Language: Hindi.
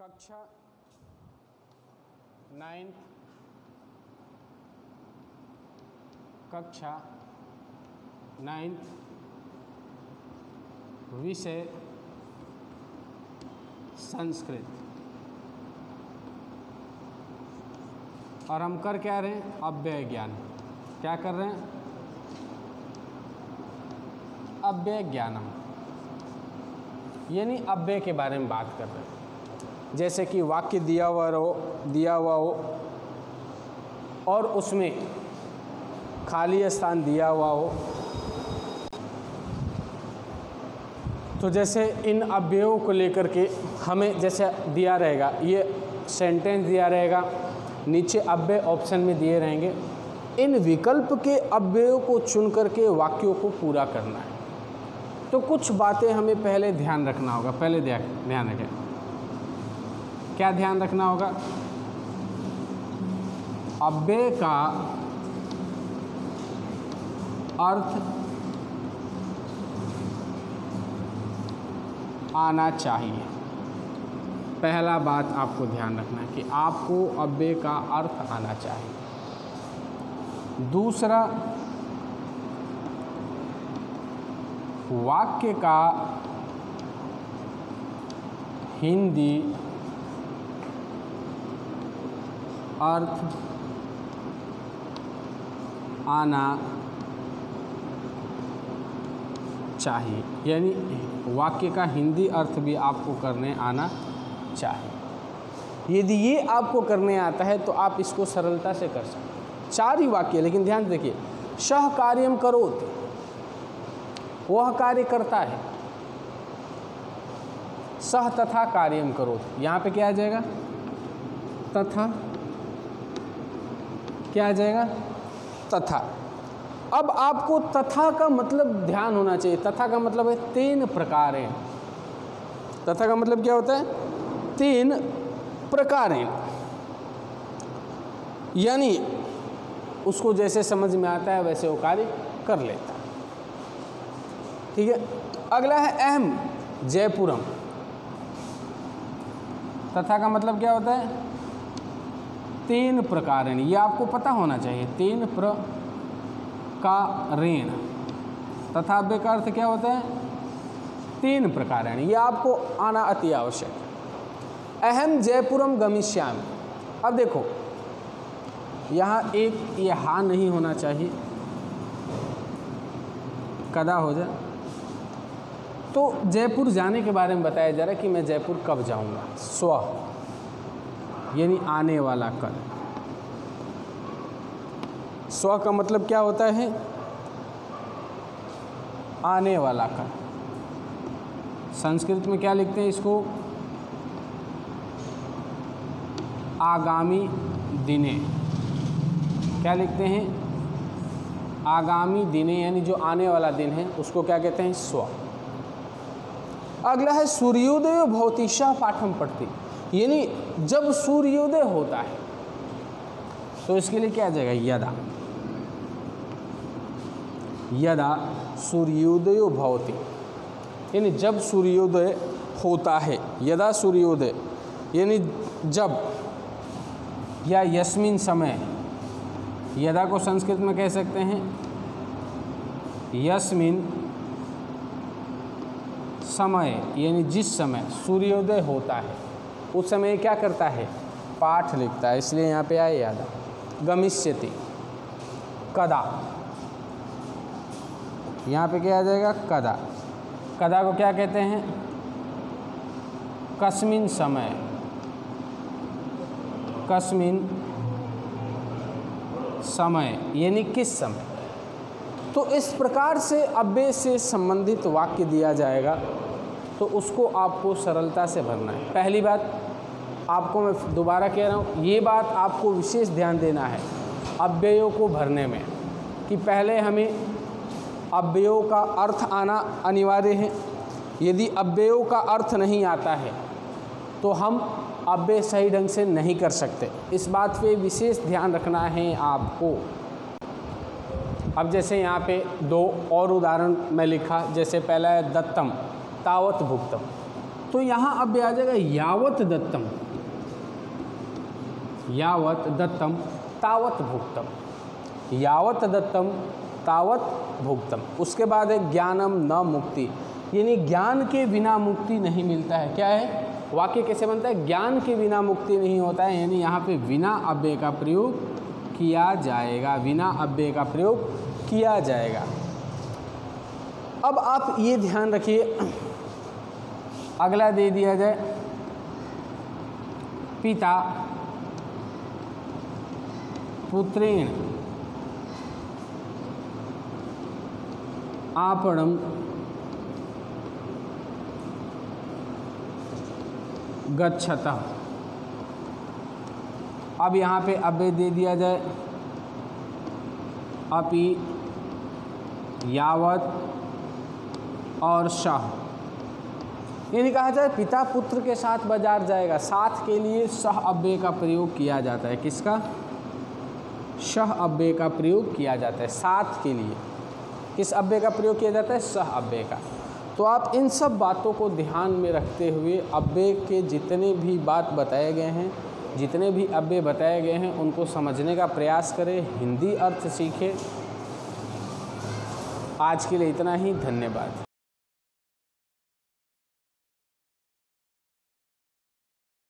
कक्षा 9th कक्षा 9th विषय संस्कृत। और हम कर क्या रहे हैं? अव्यय ज्ञान। क्या कर रहे हैं? अव्यय ज्ञानम, यानी अव्यय के बारे में बात कर रहे हैं। जैसे कि वाक्य दिया हुआ हो और उसमें खाली स्थान दिया हुआ हो, तो जैसे इन अव्ययों को लेकर के हमें जैसे दिया रहेगा, ये सेंटेंस दिया रहेगा, नीचे अव्यय ऑप्शन में दिए रहेंगे। इन विकल्प के अव्ययों को चुन करके वाक्यों को पूरा करना है। तो कुछ बातें हमें पहले ध्यान रखना होगा। पहले ध्यान रखें, क्या ध्यान रखना होगा? अव्यय का अर्थ आना चाहिए। पहला बात आपको ध्यान रखना है कि आपको अव्यय का अर्थ आना चाहिए। दूसरा, वाक्य का हिंदी अर्थ आना चाहिए, यानी वाक्य का हिंदी अर्थ भी आपको करने आना चाहिए। यदि ये आपको करने आता है तो आप इसको सरलता से कर सकते हैं। 4 ही वाक्य, लेकिन ध्यान से देखिए। सह कार्यम करोति, वह कार्य करता है। सह तथा कार्यम करोति, यहाँ पे क्या आ जाएगा? तथा। क्या आ जाएगा? तथा। अब आपको तथा का मतलब ध्यान होना चाहिए। तथा का मतलब है 3 प्रकार हैं। तथा का मतलब क्या होता है? 3 प्रकार हैं, यानी उसको जैसे समझ में आता है वैसे वो कार्य कर लेता है। ठीक है। अगला है अहम जयपुरम। तथा का मतलब क्या होता है? 3 प्रकार हैं। ये आपको पता होना चाहिए। 3 प्रकारेण। तथा अव्यय का अर्थ क्या होता है? 3 प्रकार हैं। ये आपको आना अति आवश्यक है। अहम जयपुरम गमिष्यामि। अब देखो, यहाँ एक ये हाँ नहीं होना चाहिए, कदा हो जाए। तो जयपुर जाने के बारे में बताया जा रहा है कि मैं जयपुर कब जाऊँगा। स्व, यानी आने वाला कल। स्व का मतलब क्या होता है? आने वाला कल। संस्कृत में क्या लिखते हैं इसको? आगामी दिने। क्या लिखते हैं? आगामी दिने, यानी जो आने वाला दिन है उसको क्या कहते हैं? स्व। अगला है सूर्योदय भवतीशा पाठम पढ़ती, यानी जब सूर्योदय होता है तो इसके लिए क्या आ जाएगा? यदा। यदा सूर्योदय भवति, यानी जब सूर्योदय होता है। यदा सूर्योदय, यानी जब, या यस्मिन समय। यदा को संस्कृत में कह सकते हैं यस्मिन समय, यानी जिस समय सूर्योदय होता है उस समय क्या करता है? पाठ लिखता है, इसलिए यहाँ पे आए यादा। गमिष्यति, कदा। यहाँ पे क्या आ जाएगा? कदा। कदा को क्या कहते हैं? कस्मिन समय। कस्मिन समय, यानी किस समय। तो इस प्रकार से अव्यय से संबंधित वाक्य दिया जाएगा तो उसको आपको सरलता से भरना है। पहली बात आपको मैं दोबारा कह रहा हूँ, ये बात आपको विशेष ध्यान देना है अव्ययों को भरने में, कि पहले हमें अव्ययों का अर्थ आना अनिवार्य है। यदि अव्ययों का अर्थ नहीं आता है तो हम अव्यय सही ढंग से नहीं कर सकते। इस बात पे विशेष ध्यान रखना है आपको। अब जैसे यहाँ पे 2 और उदाहरण मैं लिखा। जैसे पहला है दत्तम तावत भुक्तम। तो यहाँ अब आ जाएगा यावत दत्तम, यावत दत्तम तावत भुक्तम, यावत दत्तम तावत भुक्तम। उसके बाद है ज्ञानम न मुक्ति, यानी ज्ञान के बिना मुक्ति नहीं मिलता है। क्या है वाक्य कैसे बनता है? ज्ञान के बिना मुक्ति नहीं होता है, यानी यहाँ पे बिना अव्यय का प्रयोग किया जाएगा, बिना अव्यय का प्रयोग किया जाएगा। अब आप ये ध्यान रखिए, अगला दे दिया जाए पिता पुत्रेण आपणम गच्छतः। अब यहाँ पे अव्यय दे दिया जाए अपि, यावत और सह, यानी कहा जाए पिता पुत्र के साथ बाजार जाएगा। साथ के लिए सह अव्यय का प्रयोग किया जाता है। किसका? सह अव्यय का प्रयोग किया जाता है साथ के लिए। किस अव्यय का प्रयोग किया जाता है? सह अव्यय का। तो आप इन सब बातों को ध्यान में रखते हुए अव्यय के जितने भी बात बताए गए हैं, जितने भी अव्यय बताए गए हैं, उनको समझने का प्रयास करें, हिंदी अर्थ सीखें। आज के लिए इतना ही, धन्यवाद।